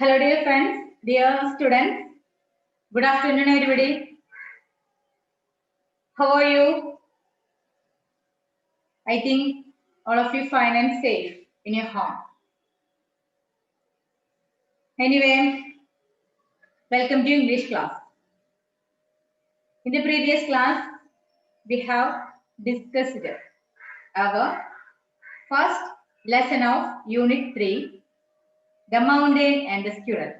Hello dear friends, dear students. Good afternoon everybody. How are you? I think all of you fine and safe in your home. Anyway, welcome to English class. In the previous class, we have discussed our first lesson of Unit 3, the mountain and the squirrel.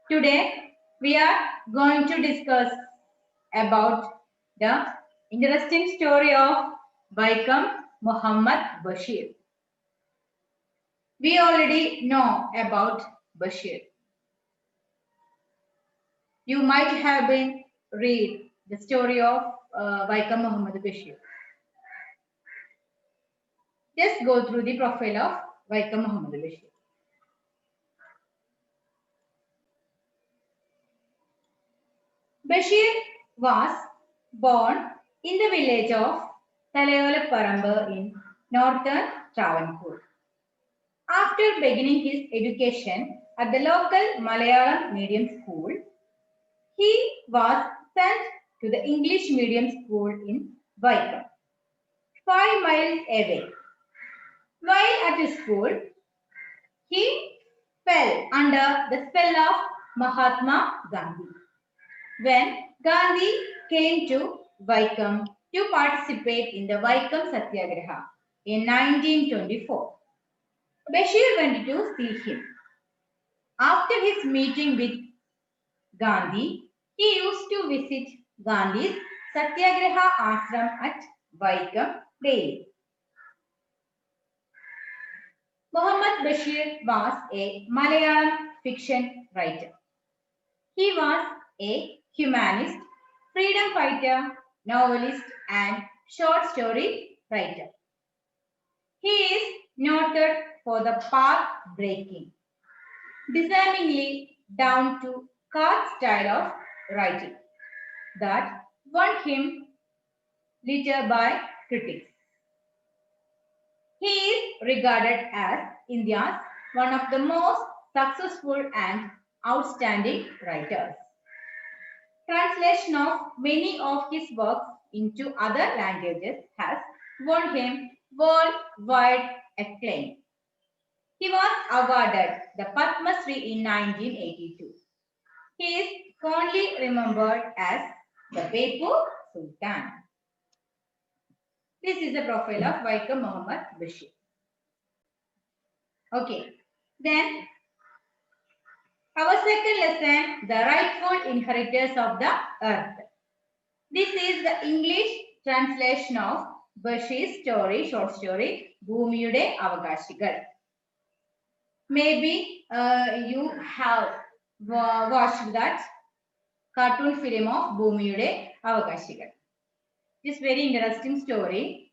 Today, we are going to discuss about the interesting story of Vaikam Muhammad Bashir. We already know about Bashir. You might have been read the story of Vaikam Muhammad Bashir. Just go through the profile of Vaikam Muhammad Bashir. Bashir was born in the village of Talayola in northern Travancore. After beginning his education at the local Malayalam medium school, he was sent to the English medium school in Vaikam, 5 miles away. While at school, he fell under the spell of Mahatma Gandhi. When Gandhi came to Vaikam to participate in the Vaikam Satyagraha in 1924, Bashir went to see him. After his meeting with Gandhi, he used to visit Gandhi's Satyagraha ashram at Vaikam daily. Muhammad Bashir was a Malayalam fiction writer. He was a humanist, freedom fighter, novelist, and short story writer. He is noted for the path breaking, disarmingly down to card style of writing that won him later by critics. He is regarded as India's one of the most successful and outstanding writers. Translation of many of his works into other languages has won him worldwide acclaim. He was awarded the Padma Shri in 1982. He is fondly remembered as the Beppu Sultan. This is the profile of Vaikam Muhammad Bashir. Okay, then our second lesson, the rightful inheritors of the earth. This is the English translation of Bashir's story, short story, Bhumiyude Avakashigal. Maybe you have watched that cartoon film of Bhumiyude Avakashigal. This very interesting story.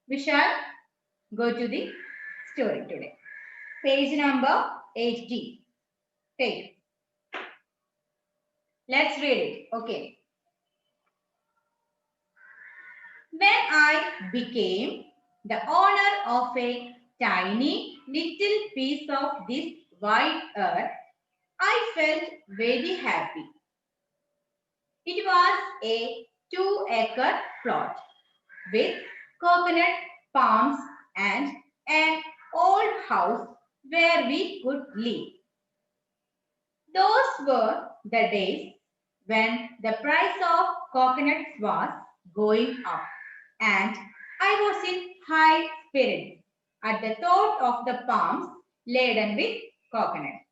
We shall go to the story today. Page number 80. Take. Let's read it. Okay. When I became the owner of a tiny little piece of this wide earth, I felt very happy. It was a 2-acre plot with coconut palms and an old house where we could live. Those were the days when the price of coconuts was going up, and I was in high spirits at the thought of the palms laden with coconuts.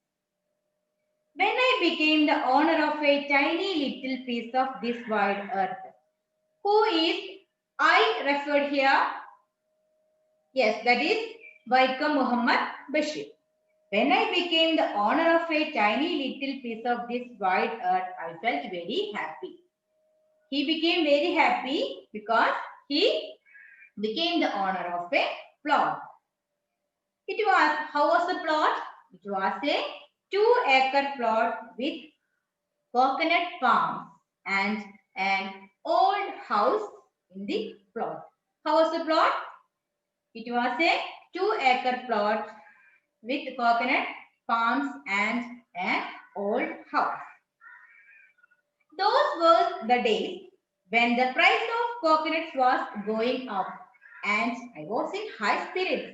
When I became the owner of a tiny little piece of this wide earth, who is I referred here? Yes, that is Vaikam Muhammad Bashir. When I became the owner of a tiny little piece of this wide earth, I felt very happy. He became very happy because he became the owner of a plot. It was, how was the plot? It was a 2-acre plot with coconut palms and an old house in the plot. How was the plot? It was a 2-acre plot with coconut palms and an old house. Those were the days when the price of coconuts was going up and I was in high spirits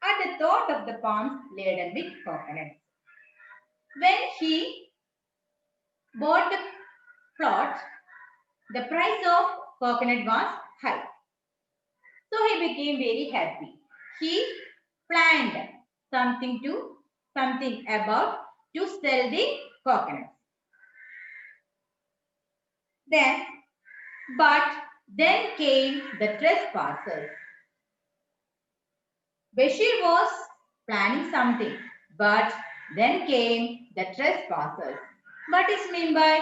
at the thought of the palms laden with coconuts. When he bought the plot, the price of coconut was high. So he became very happy. He planned something about to sell the coconuts. Then came the trespassers. Bashir was planning something, but then came the trespassers. What is meant by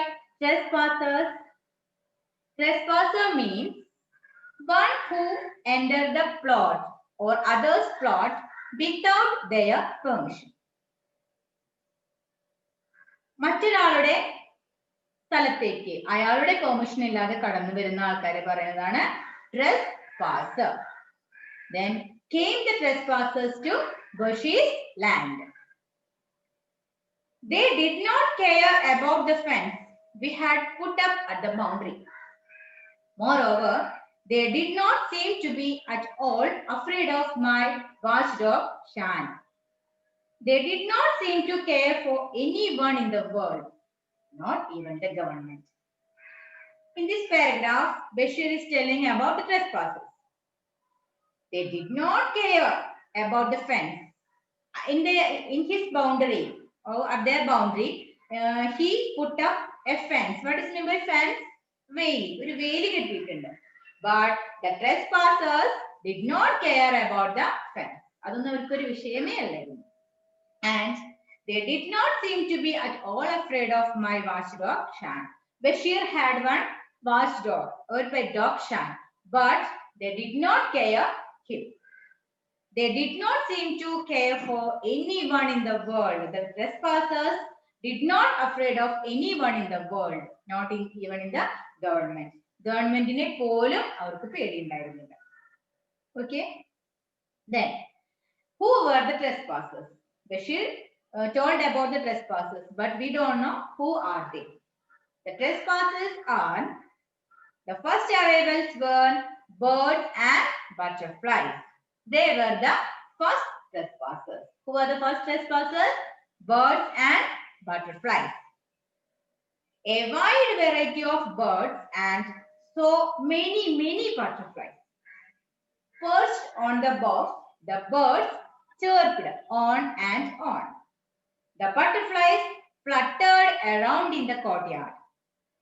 trespassers? Trespasser means one who entered the plot or others' plot without their permission. മറ്റൊരാളുടെ സ്ഥലത്തേക്ക് അയാളുടെ permission ഇല്ലാതെ കടന്നു വരുന്ന ആൾക്കാരെ പറയുന്നതാണ് trespassers. Then came the trespassers to Bashir's land. They did not care about the fence we had put up at the boundary. Moreover, they did not seem to be at all afraid of my watchdog Shan. They did not seem to care for anyone in the world, not even the government. In this paragraph, Bashir is telling about the trespassers. They did not care about the fence. In his boundary, or at their boundary, he put up a fence. What is meant by fence? Veil. ഒരു വേലി കെട്ടിയിട്ടുണ്ട്. But the trespassers did not care about the fence. അതൊന്നും അവർക്കൊരു വിഷയമേ അല്ലായിരുന്നു. And they did not seem to be at all afraid of my watchdog Shan. Bashir had one watchdog, or pet dog Shan, but they did not care him. They did not seem to care for anyone in the world. The trespassers did not afraid of anyone in the world, not even in the government. Governmentine polum avarku pedi undayirunniല്ല. Okay. Then, who were the trespassers? Bashir told about the trespassers, but we don't know who are they. The trespassers are the first arrivals were birds and butterflies. They were the first trespassers. Who are the first trespassers? Birds and butterflies. A wide variety of birds and so many butterflies. Perched on the box, the birds chirped on and on. The butterflies fluttered around in the courtyard,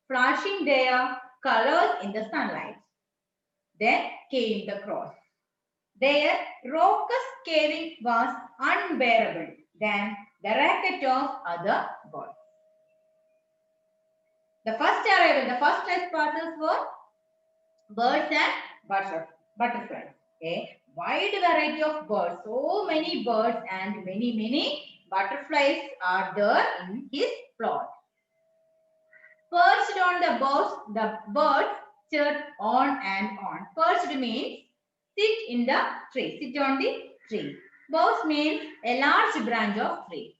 flashing their colors in the sunlight. Then came the crows. Their raucous cawing was unbearable than the racket of other birds. The first trespassers were birds and butterflies. A wide variety of birds, so many birds and many butterflies are there in his plot. Perched on the box, the birds chirped on and on. Perched means sit in the tree, sit on the tree. Boughs means a large branch of tree.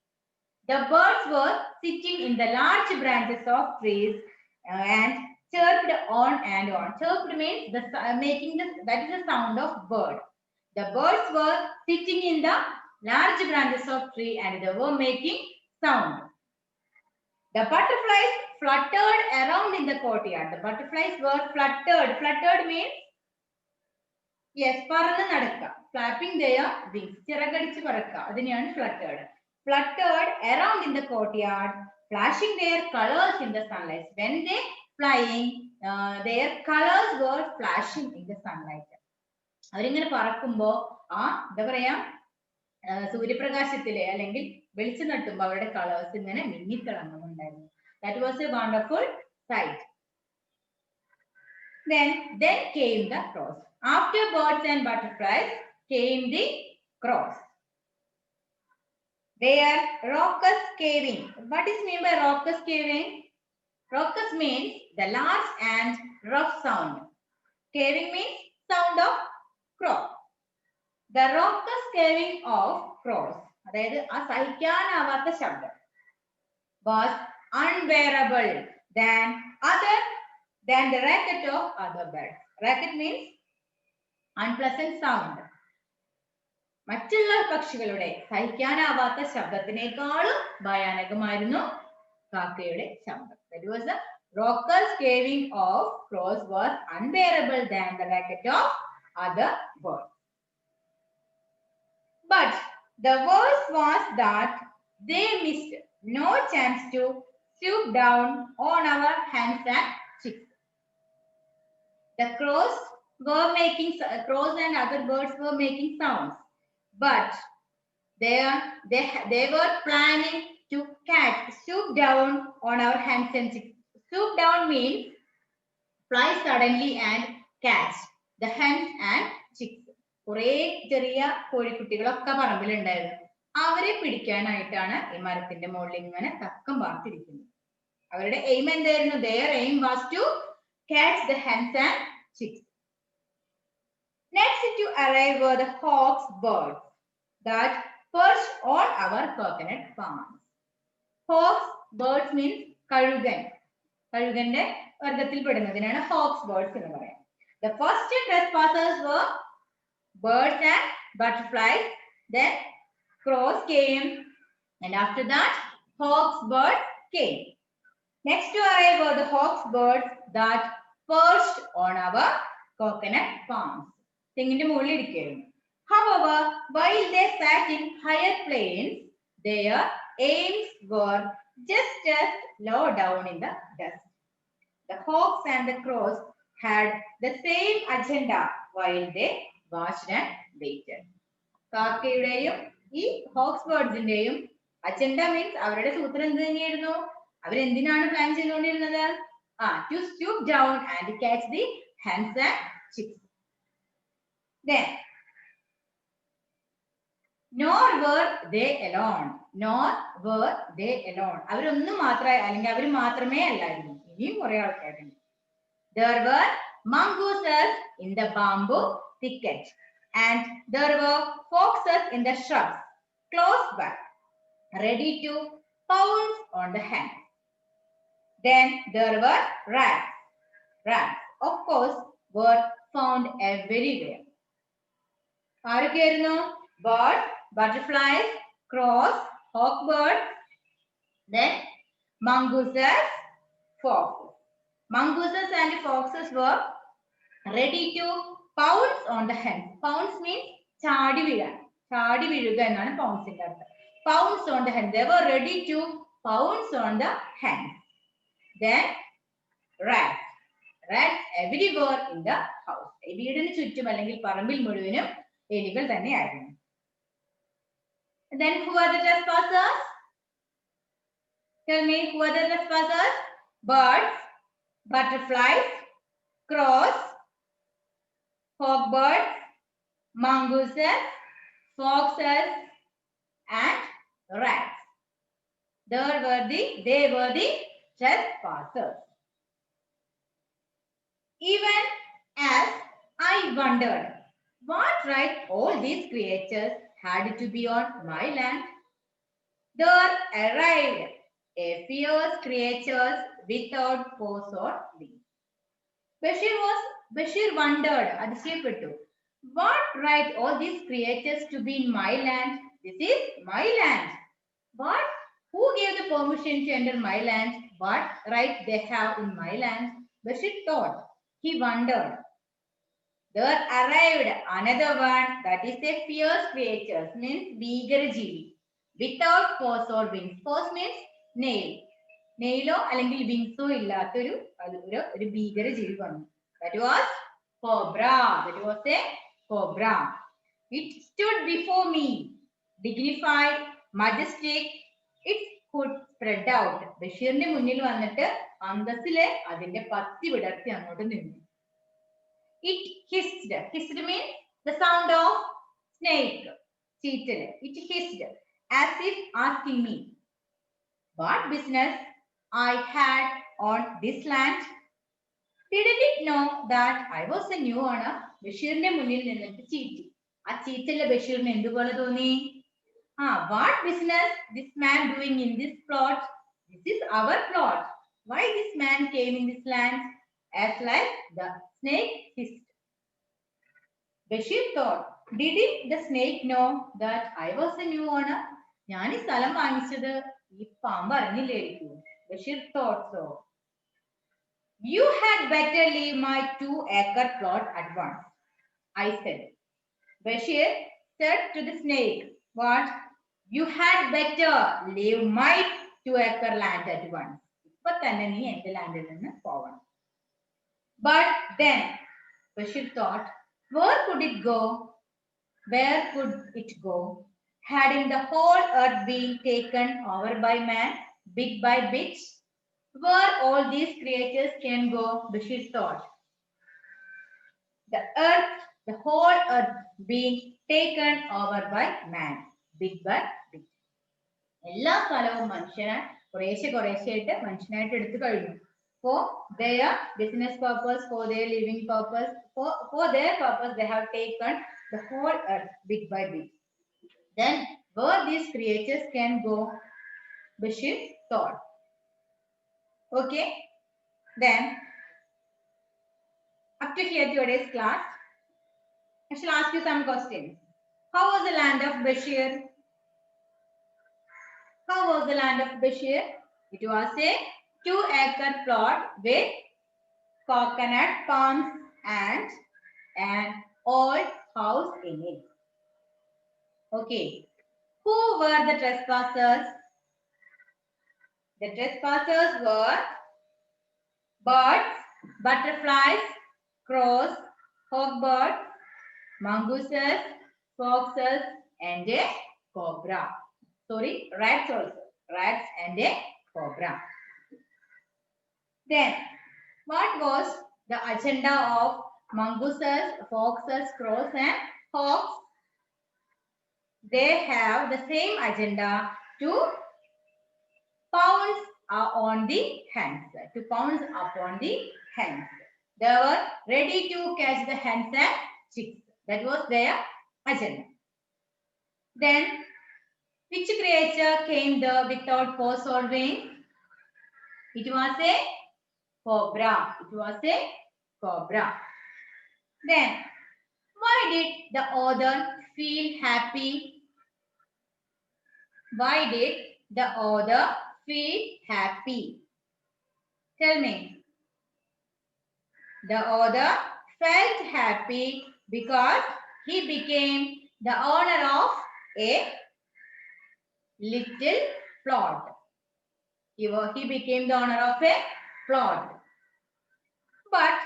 The birds were sitting in the large branches of trees and chirped on and on. Chirped means that is the sound of bird. The birds were sitting in the large branches of tree and they were making sound. The butterflies fluttered around in the courtyard. The butterflies were fluttered. Fluttered means yes, പറന്ന് നടക്കുക. Flapping their wings. ചിറകടിച്ച് പറക്കുക. അതിനെയാണ് fluttered. Fluttered around in the courtyard, flashing their colors in the sunlight. When they flying, their colors were flashing in the sunlight. അവരിങ്ങനെ പറക്കുമ്പോ എന്താ പറയാ സൂര്യപ്രകാശത്തിലെ അല്ലെങ്കിൽ വെളിച്ചം തട്ടുമ്പോ അവരുടെ കളേഴ്സ് ഇങ്ങനെ മിന്നിത്തിളങ്ങുന്നുണ്ടായിരുന്നു. That was a wonderful sight. Then came the crows. After birds and butterflies came the crows. Their raucous cawing. What is meant by raucous cawing? Raucous means the large and rough sound. Cawing means sound of crow. The raucous cawing of crows അതായത് ആ സഹിക്കാനാവാത്ത ശബ്ദം. Was unbearable than the racket of other birds. Racket means unpleasant sound. മറ്റുള്ള പക്ഷികളുടെ സഹിക്കാനാവാത്ത ശബ്ദത്തിനേക്കാളും ഭയാനകമായിരുന്നു കാക്കയുടെ ശബ്ദം. That was the raucous cawing of crows was unbearable than the racket of other birds. But the worst was that they missed no chance to swoop down on our hens and chicks. The crows and other birds were making sounds, but they were planning to swoop down on our hens and chicks. Swoop down means fly suddenly and catch the hens and chicks. കുറെ ചെറിയ കോഴിക്കുട്ടികളൊക്കെ പറമ്പിലുണ്ടായിരുന്നു. അവരെ പിടിക്കാനായിട്ടാണ് ഈ മരത്തിന്റെ മുകളിൽ ഇങ്ങനെ തക്കം പാർത്തിരിക്കുന്നത്. അവരുടെ aim എന്തായിരുന്നു? Their aim was to catch the hens and chicks. Next to arrive were the hawk's birds that perched on our coconut palms. Hawk's birds means കഴുകൻ. കഴുകന്റെ വർഗത്തിൽ പെടുന്നതിനാണ് hawk's birds എന്ന് പറയുന്നത്. The first trespassers were birds and butterflies. Then crows came, and after that hawk's birds came. Next to arrive were the hawk's birds that perched on our coconut palms. തെങ്ങിന്റെ മുകളിൽ ഇരിക്കുകയായിരുന്നു. However, while they sat in higher planes, their aims were just as low down in the dust. The hawks and the crows had the same agenda while they watched and waited. കാക്കയുടെയും ഈ hoax ബേർഡ്സിന്റെയും agenda means അവരുടെ സൂത്രം എന്ത് തന്നെയായിരുന്നു? അവരെന്തിനാണ് plan ചെയ്തുകൊണ്ടിരുന്നത്? To stoop down and catch the hens and chicks. Then, nor were they alone. അവരൊന്നും മാത്രമേ അല്ലെങ്കിൽ അവർ മാത്രമേ അല്ലായിരുന്നു. ഇനിയും കുറെ ആൾക്കാരുണ്ട്. There were mongooses in the bamboo thicket, and there were foxes in the shrubs close by, ready to pounce on the hen. Then there were rats. Rats, of course, were found everywhere. ആരൊക്കെയായിരുന്നു? Birds, butterflies, crows, hawkbirds, then mongooses, foxes. Mongooses and foxes were ready to pounce on the hen. Pounce means ചാടി വീഴാൻ. ചാടി വീഴുക എന്നാണ് പൗൺസിന്റെ അർത്ഥം. Pounce on the hen. They were ready to pounce on the hen. Then rats. Rats everywhere in the house. വീടിന് ചുറ്റും അല്ലെങ്കിൽ പറമ്പിൽ മുഴുവനും എലികൾ തന്നെയായിരുന്നു. Then who are the trespassers? Tell me, who are the trespassers? Birds, butterflies, crows, hawkbirds, mongooses, foxes, and rats. They were the trespassers. Even as I wondered what right all these creatures had to be on my land, there arrived a fierce creatures without paws or wings. Bashir wondered, അതിശയപ്പെട്ടു. What right all these creatures to be in my land? This is my land. What? Who gave the permission to enter my land? What right they have in my land? Bashir thought. He wondered. There arrived another one, that is a fierce creature, means ഭീകരജീവി, without paws or wings. Paws means nail. നെയിലോ അല്ലെങ്കിൽ വിങ്സോ ഇല്ലാത്തൊരു ഭീകരജീവി വന്നു. That was cobra. That was a cobra. It stood before me, dignified, majestic. Its hood spread out. ബഷീറിന്റെ മുന്നിൽ വന്നിട്ട് അന്തസ്സിലെ അതിന്റെ പത്തി വിടർത്തി അങ്ങോട്ട് നിന്നു. It hissed. Hissed means the sound of snake. Cheetal. It hissed as if asking me what business I had on this land. Didn't it know that I was a new owner? ബഷീറിന്റെ മുന്നിൽ നിന്നിട്ട് ചീറ്റി. ആ ചീറ്റല് ബഷീറിന് എന്തുപോലെ തോന്നി? What business this man doing in this plot? This is our plot. Why this man came in this land? As like the snake hissed. Bashir thought, didn't the snake know that I was a new owner? ഞാൻ ഈ സ്ഥലം വാങ്ങിച്ചത് ഈ പാമ്പ് അറിഞ്ഞില്ലായിരിക്കും. Bashir thought so. You had better leave my 2-acre plot at once, I said. Bashir said to the snake, what? You had better leave my 2-acre land at once. ഇപ്പൊ തന്നെ നീ എന്റെ ലാൻഡിൽ നിന്ന് പോവണം. But then Bashir thought, where could it go? Where could it go? Hadn't the whole earth been taken over by man, bit by bit? Where all these creatures can go, Bashir thought. The earth, the whole earth being taken over by man, bit by bit. എല്ലാ സ്ഥലവും മനുഷ്യനെ കുറേശ്ശെയായിട്ട് മനുഷ്യനായിട്ട് എടുത്തു കഴിഞ്ഞു. For their business purpose, for their living purpose, for their purpose, they have taken the whole earth bit by bit. Then where these creatures can go, Bashir thought. Okay. Then up to here today's class. I shall ask you some questions. How was the land of Bashir? How was the land of Bashir? It was a 2-acre plot with coconut palms and an old house in it. Okay. Who were the trespassers? The trespassers were birds, butterflies, crows, hawkbirds, mongooses, foxes, and a cobra. Sorry, rats also. Rats and a cobra. Then, what was the agenda of mongooses, foxes, crows, and hawks? They have the same agenda to pounce on the hens, to pounce upon the hens. They were ready to catch the hens and chicks. That was their agenda. Then, which creature came there without paws or wings? It was a cobra. It was a cobra. Then, why did the author feel happy? Why did the author feel happy? Tell me. The author felt happy because he became the owner of a little plot. He became the owner of a plot. But,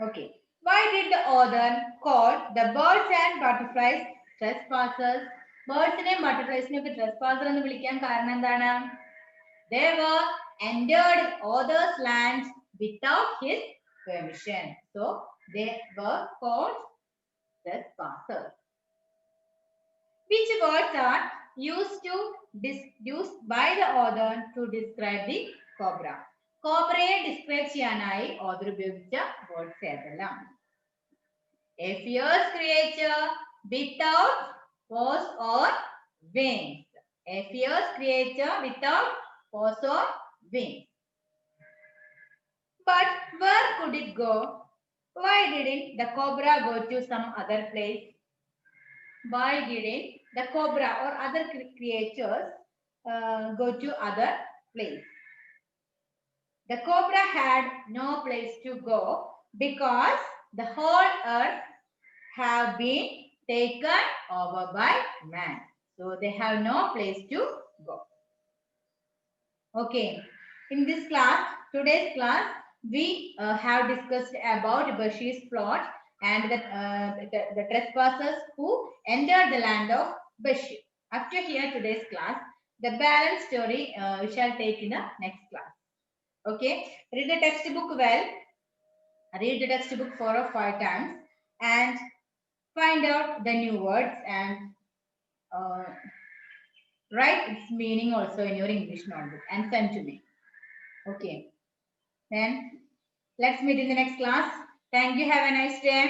okay, why did the author call the birds and butterflies trespassers? Birds and butterflies trespassers എന്ന് വിളിക്കാൻ കാരണം എന്താണ്? They were entered others' land without his permission. So, they were called trespassers. Which words are used by the author to describe the cobra? Cobrയെ describe ചെയ്യാനായി author ഉപയോഗിച്ച words ഏതെല്ലാം? A fierce creature without paws or wings. A fierce creature without paws or wings. But where could it go? Why didn't the cobra go to some other place? Why didn't the cobra or other creatures go to other place? The cobra had no place to go because the whole earth have been taken over by man. So they have no place to go. Okay. In this class, today's class, we have discussed about Bashir's plot and the trespassers who entered the land of Bashir. After here today's class, the balance story we shall take in the next class. Okay, read the textbook well. Read the textbook 4 or 5 times and find out the new words and write its meaning also in your English notebook and send to me. Okay. Then let's meet in the next class. Thank you. Have a nice day.